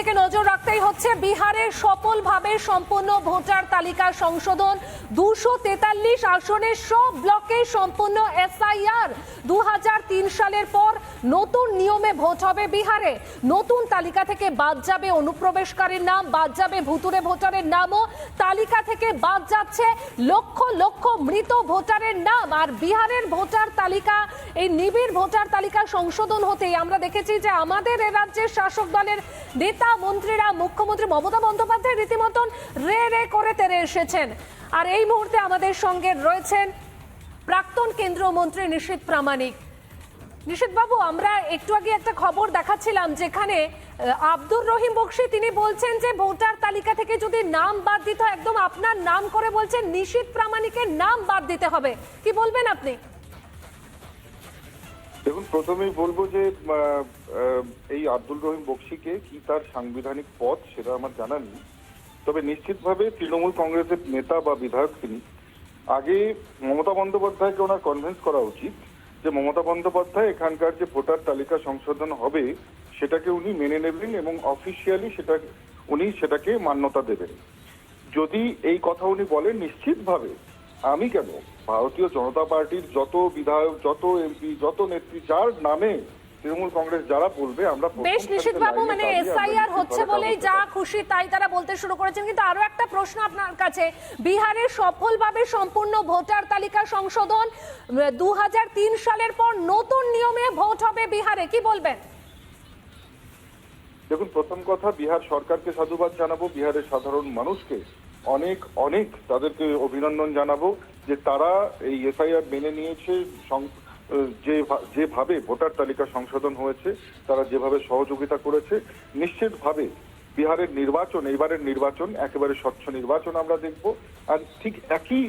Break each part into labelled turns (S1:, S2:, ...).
S1: দিকে নজর রাখতেই হচ্ছে। বিহারের সফলভাবে সম্পন্ন ভোটার তালিকা সংশোধন, 243 আসনের সব ব্লকে সম্পন্ন এসআইআর। 2003 সালের পর নতুন নিয়মে ভোট হবে বিহারে। নতুন তালিকা থেকে বাদ যাবে অনুপ্রবেশকারীর নাম, বাদ যাবে ভুতুড়ে ভোটারের নামও, তালিকা থেকে বাদ যাচ্ছে লক্ষ লক্ষ মৃত ভোটারের নাম। আর বিহারের ভোটার তালিকা, এই নিবিড় ভোটার তালিকা সংশোধন হতেই আমরা দেখেছি যে আমাদের এ রাজ্যের শাসক দলের নেতা মন্ত্রীরা, মুখ্যমন্ত্রী মমতা বন্দ্যোপাধ্যায় রীতিমতন রে রে করে তেরে এসেছেন। আর এই মুহূর্তে আমাদের সঙ্গে রয়েছেন প্রাক্তন কেন্দ্রীয় মন্ত্রী নিশীথ প্রামাণিক। নিশীথ বাবু, আমরা একটু আগে একটা খবর দেখাচ্ছিলাম যেখানে আব্দুর রহিম বক্সী তিনি বলছেন যে ভোটার তালিকা থেকে যদি নাম বাদ দিতে হয়, একদম আপনার নাম করে বলছেন নিশীথ প্রামাণিকের নাম বাদ দিতে হবে। কি বলবেন আপনি?
S2: দেখুন, প্রথমেই বলবো যে এই আব্দুল রহিম বক্সিকে কি তার সাংবিধানিক পদ সেটা আমার জানা নেই, তবে নিশ্চিতভাবে তৃণমূল কংগ্রেসের নেতা বা বিধায়ক তিনি। আগে মমতা বন্দ্যোপাধ্যায়কে ওনার কনভিন্স করা উচিত যে মমতা বন্দ্যোপাধ্যায় এখানকার যে ভোটার তালিকা সংশোধন হবে সেটাকে উনি মেনে নেবেন এবং অফিসিয়ালি উনি সেটাকে মান্যতা দেবেন। যদি এই কথা উনি বলেন, নিশ্চিতভাবে আমি কেন, ভারতীয় জনতা পার্টির যত বিধায়ক, যত এমপি, যত নেত্রী, যার নামে তৃণমূল কংগ্রেস যারা বলবে, আমরা
S1: বেশ নিশীথ বাবু, মানে এসআইআর হচ্ছে বলেই যা খুশি তাই তারা বলতে শুরু করেছেন। কিন্তু আরো একটা প্রশ্ন আপনার কাছে, বিহারের সফলভাবে সম্পূর্ণ ভোটার তালিকা সংশোধন, 2003 সালের পর নতুন নিয়মে ভোট হবে বিহারে, কি বলবেন?
S2: দেখুন, প্রথম কথা, বিহার সরকারকে সাধুবাদ জানাবো, বিহারের সাধারণ মানুষকে অনেক অনেক তাদেরকে অভিনন্দন জানাবো যে তারা এই এসআইআর মেনে নিয়েছে। যেভাবে ভোটার তালিকা সংশোধন হয়েছে, তারা যেভাবে সহযোগিতা করেছে, নিশ্চিতভাবে বিহারের নির্বাচন, এইবারের নির্বাচন একেবারে স্বচ্ছ নির্বাচন আমরা দেখব। আর ঠিক একই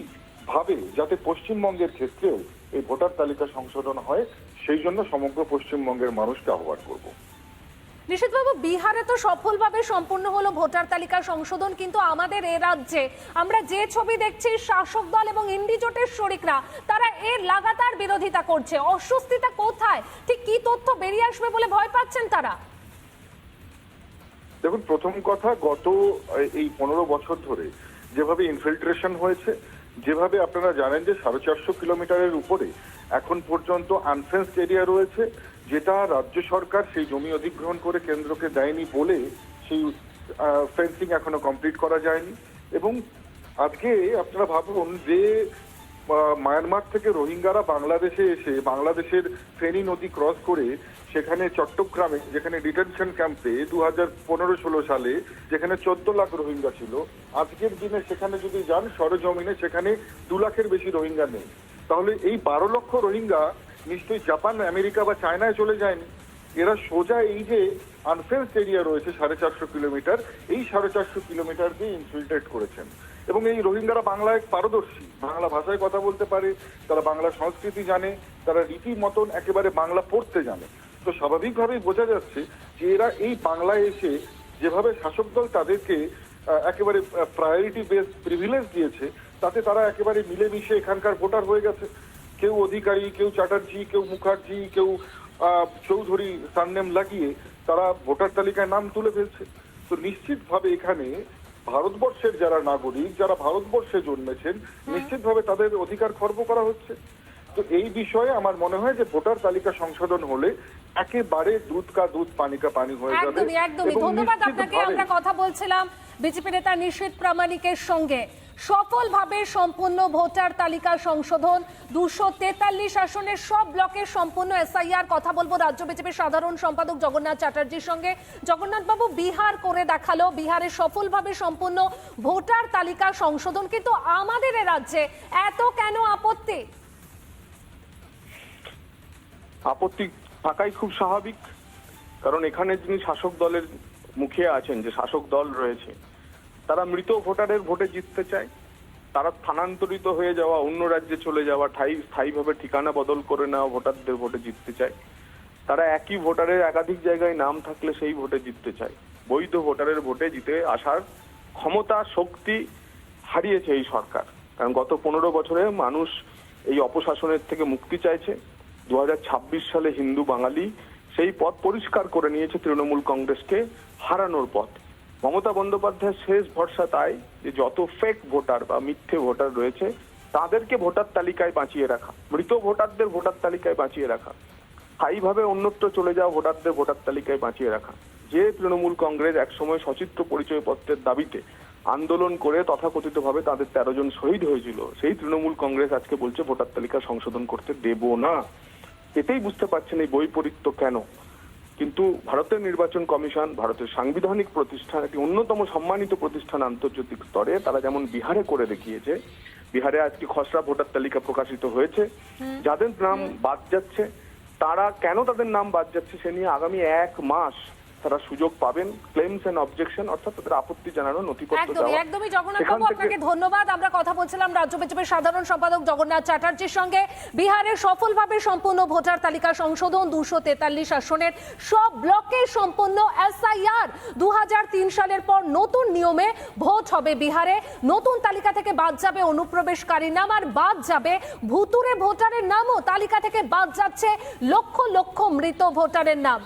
S2: ভাবে যাতে পশ্চিমবঙ্গের ক্ষেত্রেও এই ভোটার তালিকা সংশোধন হয়, সেই জন্য সমগ্র পশ্চিমবঙ্গের মানুষকে আহ্বান করব।
S1: নিশীথ বাবু, বিহারে তো সফলভাবে সম্পূর্ণ হলো ভোটার তালিকা সংশোধন, কিন্তু আমাদের এ রাজ্যে আমরা যে ছবি দেখছি, শাসক দল এবং ইন্ডি জোটের শরিকরা তারা এর লাগাতার বিরোধিতা করছে। অস্বস্তিটা কোথায়? ঠিক কি তথ্য বেরিয়ে আসবে বলে ভয় পাচ্ছেন তারা?
S2: দেখুন, প্রথম কথা, গত এই 15 বছর ধরে যেভাবে ইনফিল্ট্রেশন হয়েছে, যেভাবে আপনারা জানেন যে 450 কিলোমিটারের উপরে এখন পর্যন্ত আনফেন্সড এরিয়া রয়েছে, যেটা রাজ্য সরকার সেই জমি অধিগ্রহণ করে কেন্দ্রকে দেয়নি বলে সেই ফেন্সিং এখনো কমপ্লিট করা যায়নি। এবং আজকে আপনারা ভাবুন যে মায়ানমার থেকে রোহিঙ্গারা বাংলাদেশে এসে বাংলাদেশের ফেনী নদী ক্রস করে সেখানে চট্টগ্রামে, যেখানে ডিটেনশন ক্যাম্পে 2015-16 সালে যেখানে 14 লাখ রোহিঙ্গা ছিল, আজকের দিনে সেখানে যদি যান সরেজমিনে, সেখানে 2 লাখের বেশি রোহিঙ্গা নেই। তাহলে এই 12 লক্ষ রোহিঙ্গা নিশ্চয়ই জাপান, আমেরিকা বা চায়নায় চলে যায়নি। এরা সোজা এই যে আনফেন্সড এরিয়া রয়েছে 450 কিলোমিটার, এই 450 কিলোমিটার দিয়ে ইনফিল্ট্রেট করেছেন। এবং এই রোহিঙ্গারা বাংলায় পারদর্শী, বাংলা ভাষায় কথা বলতে পারে, তারা বাংলা সংস্কৃতি জানে, তারা রীতি মতন একেবারে বাংলা পড়তে জানে। তো স্বাভাবিকভাবেই বোঝা যাচ্ছে যে এরা এই বাংলায় এসে যেভাবে শাসক দল তাদেরকে একেবারে প্রায়োরিটি বেস প্রিভিলেজ দিয়েছে, তাতে তারা একেবারে মিলেমিশে এখানকার ভোটার হয়ে গেছে। কেউ অধিকারী, কেউ চ্যাটার্জি, কেউ মুখার্জি, কেউ চৌধুরী সারনেম লাগিয়ে তারা ভোটার তালিকায় নাম তুলে ফেলছে। তো নিশ্চিতভাবে এখানে ভারতবর্ষের যারা নাগরিক, যারা ভারতবর্ষে জন্মেছেন, নিশ্চিতভাবে তাদের অধিকার খর্ব করা হচ্ছে। তো এই বিষয়ে আমার মনে হয় যে ভোটার তালিকা সংশোধন হলে একেবারে দুধ কা দুধ, পানি কা পানি হয়ে যাবে।
S1: একদমই একদমই ধন্যবাদ আপনাকে। আমরা কথা বলছিলাম বিজেপি নেতা নিশীথ প্রামাণিকের সঙ্গে। সফলভাবে সম্পূর্ণ ভোটার তালিকা সংশোধন, 243 আসনের সব ব্লকে সম্পূর্ণ এসআইআর। কথা বলবো রাজ্য বিজেপির সাধারণ সম্পাদক জগন্নাথ চ্যাটার্জির সঙ্গে। জগন্নাথ বাবু, বিহার করে দেখালো, বিহারে সফলভাবে সম্পূর্ণ ভোটার তালিকা সংশোধন, কিন্তু আমাদের এ রাজ্যে এত কেন আপত্তি?
S3: আপত্তি থাকাই খুব স্বাভাবিক, কারণ এখানে যিনি শাসক দলের মুখে আছেন, যে শাসক দল রয়েছে, তারা মৃত ভোটারের ভোটে জিততে চায়। তারা স্থানান্তরিত হয়ে যাওয়া, অন্য রাজ্যে চলে যাওয়া, স্থায়ীভাবে ঠিকানা বদল করে নেওয়া ভোটারদের ভোটে জিততে চায়। তারা একই ভোটারের একাধিক জায়গায় নাম থাকলে সেই ভোটে জিততে চায়। বৈধ ভোটারের ভোটে জিতে আসার ক্ষমতা, শক্তি হারিয়েছে এই সরকার। কারণ গত 15 বছরে মানুষ এই অপশাসনের থেকে মুক্তি চাইছে। 2026 সালে হিন্দু বাঙালি সেই পথ পরিষ্কার করে নিয়েছে তৃণমূল কংগ্রেসকে হারানোর পথ। মমতা বন্দ্যোপাধ্যায়ের শেষ ভরসা তাই যে যত ফেক ভোটার বা মিথ্যে ভোটার রয়েছে তাদেরকে ভোটার তালিকায় বাঁচিয়ে রাখা, মৃত ভোটারদের ভোটার তালিকায় বাঁচিয়ে রাখা, স্থায়ীভাবে অন্যত্র চলে যাওয়া ভোটারদের ভোটার তালিকায় বাঁচিয়ে রাখা। যে তৃণমূল কংগ্রেস একসময় সচিত্র পরিচয়পত্রের দাবিতে আন্দোলন করে তথাকথিতভাবে তাদের 13 জন শহীদ হয়েছিল, সেই তৃণমূল কংগ্রেস আজকে বলছে ভোটার তালিকা সংশোধন করতে দেব না। এতেই বুঝতে পারছেন এই বৈপরীত্য কেন। কিন্তু ভারতের নির্বাচন কমিশন, ভারতের সাংবিধানিক প্রতিষ্ঠান, একটি অন্যতম সম্মানিত প্রতিষ্ঠান আন্তর্জাতিক স্তরে, তারা যেমন বিহারে করে দেখিয়েছে। বিহারে আজকে খসড়া ভোটার তালিকা প্রকাশিত হয়েছে, যাদের নাম বাদ যাচ্ছে, তারা কেন তাদের নাম বাদ যাচ্ছে সে নিয়ে আগামী 1 মাস তারা সুযোগ পাবেন ক্লেমস এন্ড অবজেকশন, অর্থাৎ তাদের আপত্তি জানানো, নথিপত্র দেওয়া।
S1: একদমই জগন্নাথ বাবু, আপনাকে ধন্যবাদ। আমরা কথা বলছিলাম রাজ্য বিজেপির সাধারণ সম্পাদক জগন্নাথ চ্যাটার্জির সঙ্গে। বিহারে সফলভাবে সম্পূর্ণ ভোটার তালিকা সংশোধন, 243 আসনের সব ব্লকে সম্পূর্ণ এসআইআর। 2003 সালের পর নতুন নিয়মে ভোট হবে বিহারে। নতুন তালিকা থেকে বাদ যাবে অনুপ্রবেশকারী নাম, আর বাদ যাবে ভুতুড়ে ভোটারের নামও। তালিকা থেকে বাদ যাচ্ছে লক্ষ লক্ষ মৃত ভোটারের নাম।